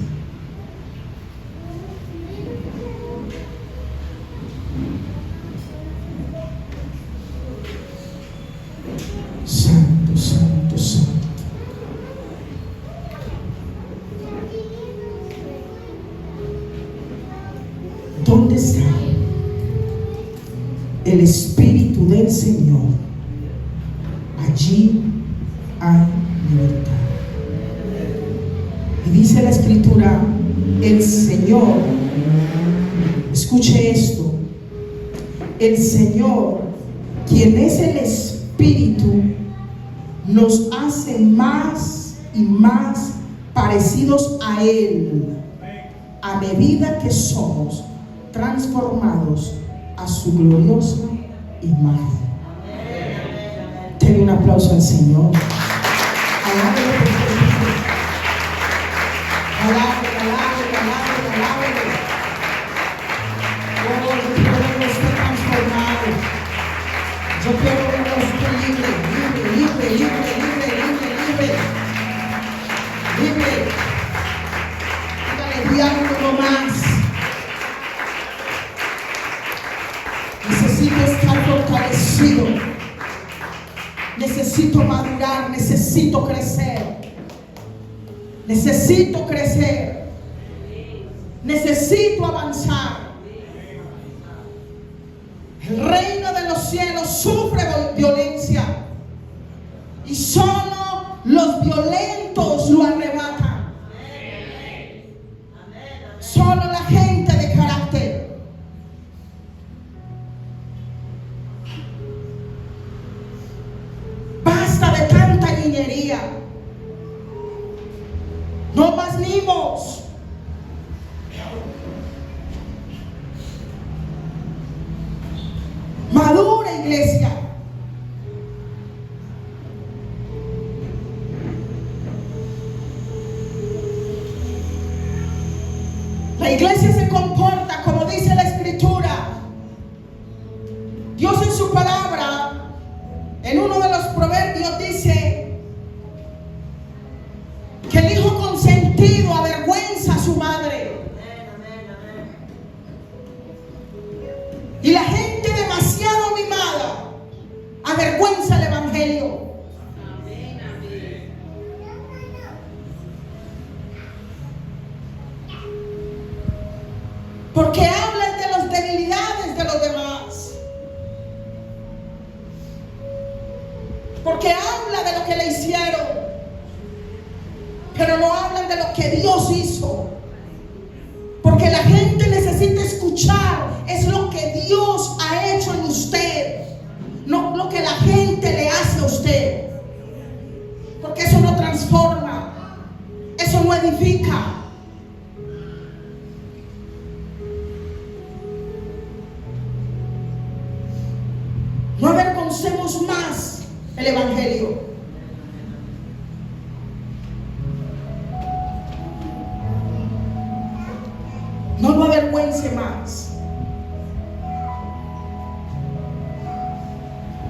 Santo, santo, santo. ¿Dónde está el Espíritu del Señor? hay libertad. Y dice la Escritura, el Señor, escuche esto, el Señor, quien es el Espíritu, nos hace más y más parecidos a Él a medida que somos transformados a su gloriosa imagen. Denle un aplauso al Señor. Alábele, alábele, alábele, alábele. Oh, yo quiero verlo usted transformado. Yo quiero verlo usted libre, libre, libre, libre, libre, libre, libre. Libre. Dígale, diablo, no más. Necesito estar fortalecido. Necesito madurar, necesito crecer. Necesito crecer. Necesito avanzar. El reino de los cielos sufre violencia y solo los violentos lo arrebatan. Solo la gente de carácter. Basta de tanta niñería. No más mimos. Madura, iglesia. La iglesia se comporta como dice la Escritura. Dios en su palabra, en uno de los proverbios dice que el hijo consentido avergüenza a su madre. Y la gente demasiado mimada avergüenza el evangelio. Porque hablan de las debilidades de los demás. Porque habla de lo que le hicieron. Pero no hablan de lo que Dios hizo. Porque la gente necesita escuchar es lo que Dios ha hecho en usted, no lo que la gente le hace a usted. Porque eso no transforma, eso no edifica. No avergoncemos más el evangelio. No lo avergüence más.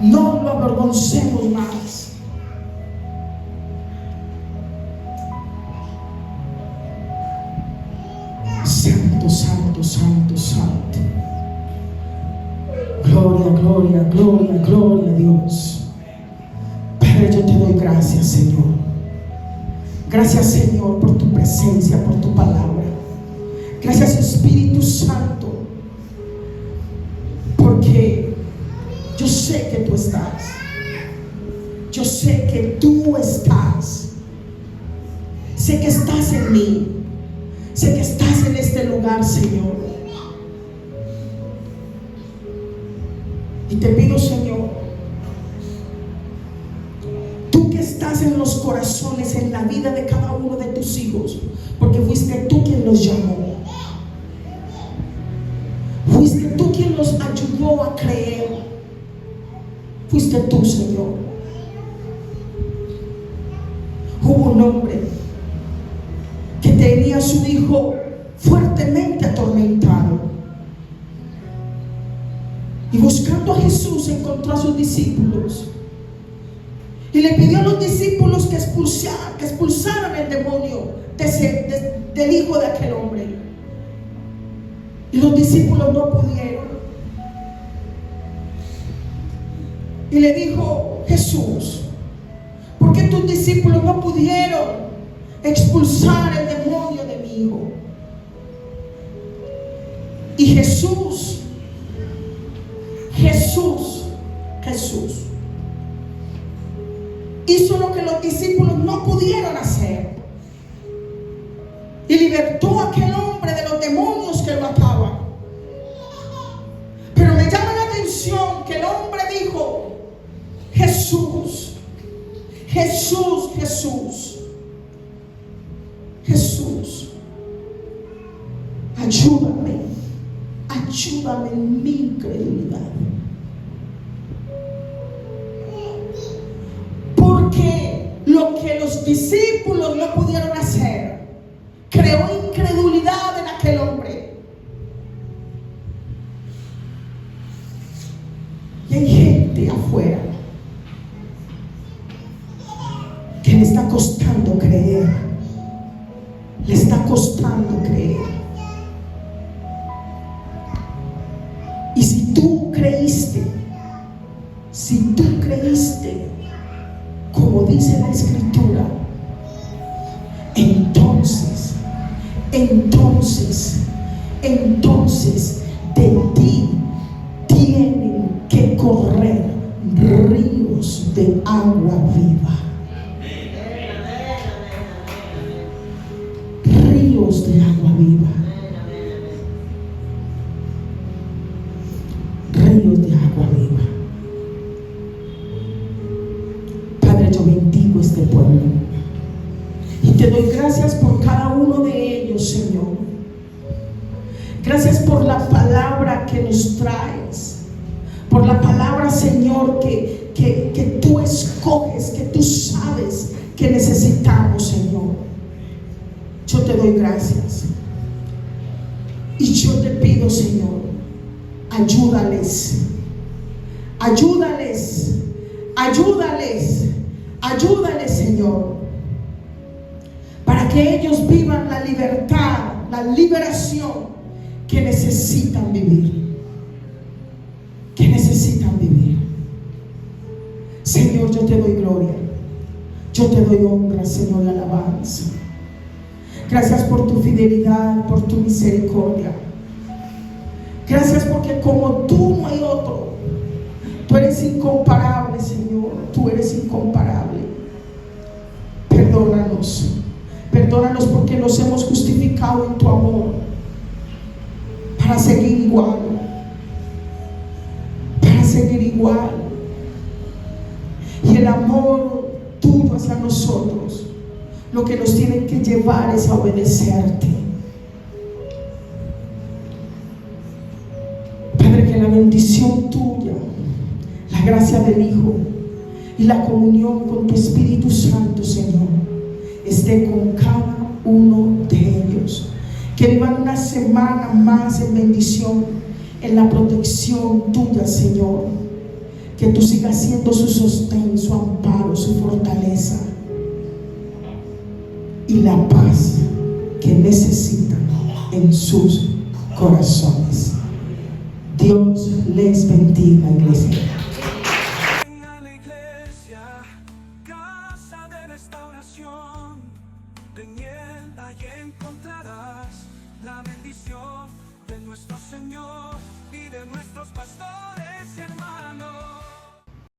No lo avergoncemos más. Santo, santo, santo, santo. Gloria, gloria, gloria, gloria a Dios. Padre, yo te doy gracias, Señor. Gracias, Señor, por tu presencia, por tu palabra. Gracias, Espíritu Santo, porque yo sé que tú estás. Yo sé que tú estás. Sé que estás en mí. Sé que estás en este lugar, Señor. Y te pido, Señor, tú que estás en los corazones, en la vida de cada uno de tus hijos, porque fuiste tú quien los llamó. Fuiste tú quien los ayudó a creer. Fuiste tú, Señor. Hubo un hombre que tenía a su hijo fuertemente atormentado. Y buscando a Jesús encontró a sus discípulos. Y le pidió a los discípulos que expulsaran el demonio del hijo de aquel hombre. Y los discípulos no pudieron. Y le dijo Jesús: ¿por qué tus discípulos no pudieron expulsar el demonio de mi hijo? Y Jesús hizo lo lo que los discípulos no pudieron hacer. Y libertó a aquel hombre de los demonios que lo ataban. Pero me llama la atención que el hombre dijo: Jesús, Jesús, Jesús, Jesús, ayúdame, ayúdame en mi incredulidad. Porque lo que los discípulos no pudieron hacer creó incredulidad en aquel hombre. Y hay gente afuera que le está costando creer. Le está costando creer. Y si tú creíste, como dice la Escritura, entonces de ti tienen que correr ríos de agua viva. Ríos de agua viva. Ríos de agua viva. Padre, yo bendigo este pueblo y te doy gracias por cada uno de ellos, Señor. Gracias por la palabra que nos traes, por la palabra, Señor, que tú escoges, que tú sabes que necesitamos, Señor. Yo te doy gracias y yo te pido, Señor, ayúdales, ayúdales, ayúdales, ayúdales, Señor, para que ellos vivan la libertad, la liberación que necesitan vivir, que necesitan vivir. Señor, yo te doy gloria, yo te doy honra, Señor, y alabanza. Gracias por tu fidelidad, por tu misericordia. Gracias porque como tú no hay otro. Tú eres incomparable, Señor, tú eres incomparable. Perdónanos, perdónanos porque nos hemos justificado en tu amor para seguir igual, para seguir igual. Y el amor tuyo hacia nosotros lo que nos tiene que llevar es a obedecerte. Padre, que la bendición tuya, la gracia del Hijo y la comunión con tu Espíritu Santo, Señor, esté con cada uno de ellos. Que vivan una semana más en bendición, en la protección tuya, Señor. Que tú sigas siendo su sostén, su amparo, su fortaleza y la paz que necesitan en sus corazones. Dios les bendiga, iglesia. Casa de restauración, en él ahí encontrarás la bendición de nuestro Señor y de nuestros pastores y hermanos.